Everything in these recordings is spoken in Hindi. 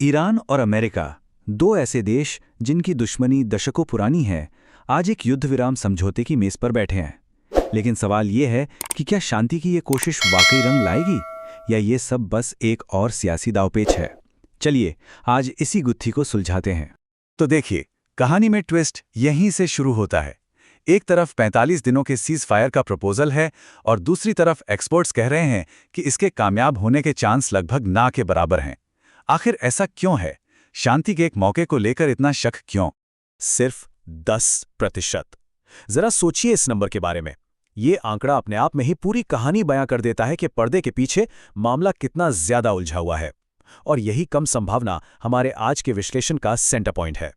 ईरान और अमेरिका, दो ऐसे देश जिनकी दुश्मनी दशकों पुरानी है, आज एक युद्ध विराम समझौते की मेज पर बैठे हैं। लेकिन सवाल ये है कि क्या शांति की ये कोशिश वाकई रंग लाएगी या ये सब बस एक और सियासी दांवपेच है। चलिए आज इसी गुत्थी को सुलझाते हैं। तो देखिए, कहानी में ट्विस्ट यहीं से शुरू होता है। एक तरफ 45 दिनों के सीज फायर का प्रपोजल है और दूसरी तरफ एक्सपर्ट्स कह रहे हैं कि इसके कामयाब होने के चांस लगभग ना के बराबर हैं। आखिर ऐसा क्यों है? शांति के एक मौके को लेकर इतना शक क्यों? सिर्फ 10%। जरा सोचिए इस नंबर के बारे में। ये आंकड़ा अपने आप में ही पूरी कहानी बयां कर देता है कि पर्दे के पीछे मामला कितना ज्यादा उलझा हुआ है। और यही कम संभावना हमारे आज के विश्लेषण का सेंटर पॉइंट है।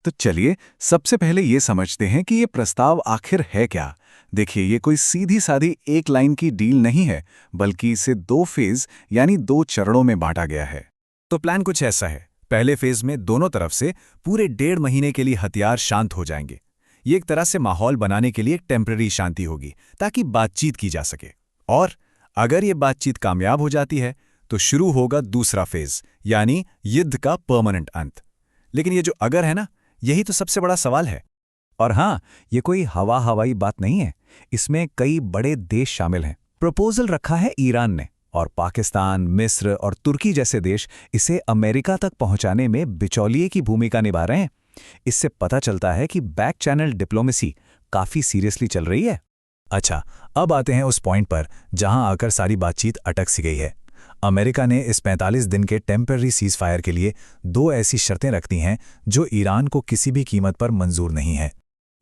तो चलिए सबसे पहले ये समझते हैं कि ये प्रस्ताव आखिर है क्या। देखिए, ये कोई सीधी सादी एक लाइन की डील नहीं है, बल्कि इसे 2 फेज यानी 2 चरणों में बांटा गया है। तो प्लान कुछ ऐसा है। पहले फेज में दोनों तरफ से पूरे 1.5 महीने के लिए हथियार शांत हो जाएंगे। ये एक तरह से माहौल बनाने के लिए एक टेम्पररी शांति होगी ताकि बातचीत की जा सके। और अगर ये बातचीत कामयाब हो जाती है तो शुरू होगा दूसरा फेज, यानी युद्ध का परमानेंट अंत। लेकिन ये जो अगर है ना, यही तो सबसे बड़ा सवाल है। और हाँ, ये कोई हवाई बात नहीं है। इसमें कई बड़े देश शामिल हैं। प्रपोजल रखा है ईरान ने, और पाकिस्तान, मिस्र और तुर्की जैसे देश इसे अमेरिका तक पहुंचाने में बिचौलिए की भूमिका निभा रहे हैं। इससे पता चलता है कि बैक चैनल डिप्लोमेसी काफी सीरियसली चल रही है। अच्छा, अब आते हैं उस पॉइंट पर जहां आकर सारी बातचीत अटक सी गई है। अमेरिका ने इस 45 दिन के टेम्पररी सीज फायर के लिए 2 ऐसी शर्तें रखती हैं जो ईरान को किसी भी कीमत पर मंजूर नहीं है।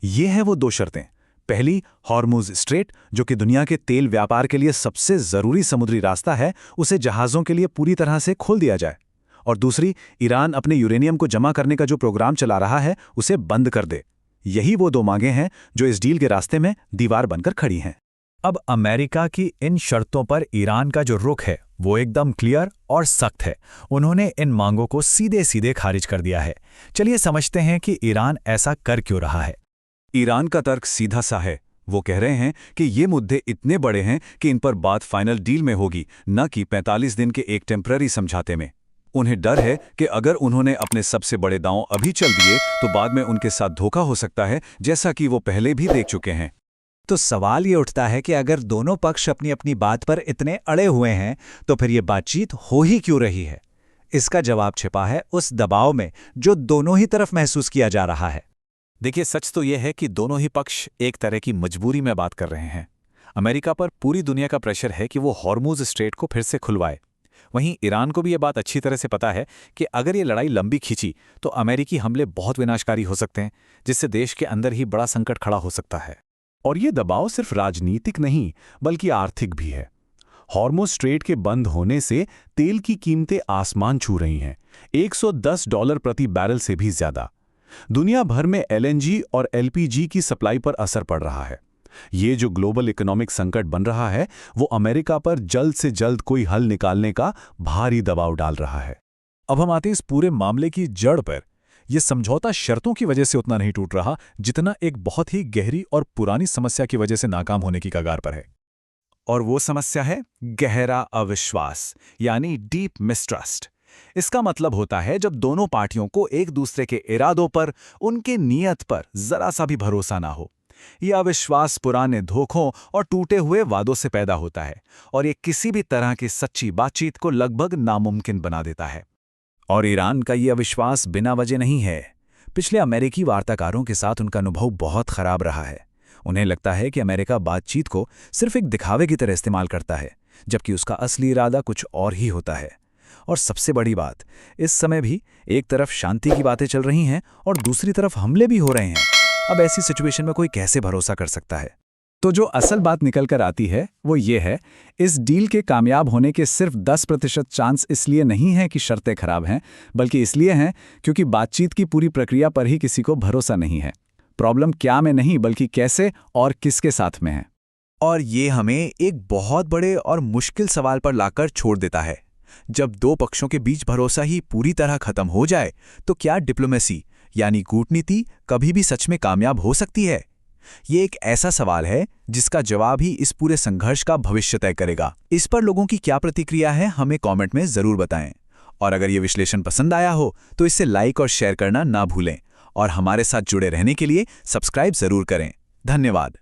ये है वो 2 शर्तें। पहली, हॉर्मुज स्ट्रेट, जो कि दुनिया के तेल व्यापार के लिए सबसे जरूरी समुद्री रास्ता है, उसे जहाज़ों के लिए पूरी तरह से खोल दिया जाए। और दूसरी, ईरान अपने यूरेनियम को जमा करने का जो प्रोग्राम चला रहा है उसे बंद कर दे। यही वो 2 मांगें हैं जो इस डील के रास्ते में दीवार बनकर खड़ी हैं। अब अमेरिका की इन शर्तों पर ईरान का जो रुख है वो एकदम क्लियर और सख्त है। उन्होंने इन मांगों को सीधे सीधे खारिज कर दिया है। चलिए समझते हैं कि ईरान ऐसा कर क्यों रहा है। ईरान का तर्क सीधा सा है। वो कह रहे हैं कि ये मुद्दे इतने बड़े हैं कि इन पर बात फाइनल डील में होगी, न कि 45 दिन के एक टेम्पररी समझौते में। उन्हें डर है कि अगर उन्होंने अपने सबसे बड़े दांव अभी चल दिए तो बाद में उनके साथ धोखा हो सकता है, जैसा कि वो पहले भी देख चुके हैं। तो सवाल ये उठता है कि अगर दोनों पक्ष अपनी अपनी बात पर इतने अड़े हुए हैं तो फिर ये बातचीत हो ही क्यों रही है? इसका जवाब छिपा है उस दबाव में जो दोनों ही तरफ महसूस किया जा रहा है। देखिए, सच तो यह है कि दोनों ही पक्ष एक तरह की मजबूरी में बात कर रहे हैं। अमेरिका पर पूरी दुनिया का प्रेशर है कि वो हॉर्मुज स्ट्रेट को फिर से खुलवाए। वहीं ईरान को भी ये बात अच्छी तरह से पता है कि अगर ये लड़ाई लंबी खींची तो अमेरिकी हमले बहुत विनाशकारी हो सकते हैं, जिससे देश के अंदर ही बड़ा संकट खड़ा हो सकता है। और ये दबाव सिर्फ राजनीतिक नहीं बल्कि आर्थिक भी है। हॉर्मुज स्ट्रेट के बंद होने से तेल की कीमतें आसमान छू रही हैं, $110 प्रति बैरल से भी ज्यादा। दुनिया भर में LNG और LPG की सप्लाई पर असर पड़ रहा है। ये जो ग्लोबल इकोनॉमिक संकट बन रहा है वो अमेरिका पर जल्द से जल्द कोई हल निकालने का भारी दबाव डाल रहा है। अब हम आते हैं इस पूरे मामले की जड़ पर। यह समझौता शर्तों की वजह से उतना नहीं टूट रहा जितना एक बहुत ही गहरी और पुरानी समस्या की वजह से नाकाम होने की कगार पर है। और वो समस्या है गहरा अविश्वास, यानी डीप मिसट्रस्ट। इसका मतलब होता है जब दोनों पार्टियों को एक दूसरे के इरादों पर, उनके नियत पर जरा सा भी भरोसा ना हो। यह अविश्वास पुराने धोखों और टूटे हुए वादों से पैदा होता है और ये किसी भी तरह की सच्ची बातचीत को लगभग नामुमकिन बना देता है। और ईरान का ये अविश्वास बिना वजह नहीं है। पिछले अमेरिकी वार्ताकारों के साथ उनका अनुभव बहुत खराब रहा है। उन्हें लगता है कि अमेरिका बातचीत को सिर्फ एक दिखावे की तरह इस्तेमाल करता है, जबकि उसका असली इरादा कुछ और ही होता है। और सबसे बड़ी बात, इस समय भी एक तरफ शांति की बातें चल रही हैं और दूसरी तरफ हमले भी हो रहे हैं। अब ऐसी सिचुएशन में कोई कैसे भरोसा कर सकता है? तो जो असल बात निकल कर आती है वो ये है, इस डील के कामयाब होने के सिर्फ 10% चांस इसलिए नहीं है कि शर्तें खराब हैं, बल्कि इसलिए हैं क्योंकि बातचीत की पूरी प्रक्रिया पर ही किसी को भरोसा नहीं है। प्रॉब्लम क्या में नहीं बल्कि कैसे और किसके साथ में है। और ये हमें एक बहुत बड़े और मुश्किल सवाल पर लाकर छोड़ देता है। जब 2 पक्षों के बीच भरोसा ही पूरी तरह खत्म हो जाए तो क्या डिप्लोमेसी यानी कूटनीति कभी भी सच में कामयाब हो सकती है? ये एक ऐसा सवाल है जिसका जवाब ही इस पूरे संघर्ष का भविष्य तय करेगा। इस पर लोगों की क्या प्रतिक्रिया है, हमें कमेंट में जरूर बताएं। और अगर ये विश्लेषण पसंद आया हो तो इसे लाइक और शेयर करना ना भूलें और हमारे साथ जुड़े रहने के लिए सब्सक्राइब जरूर करें। धन्यवाद।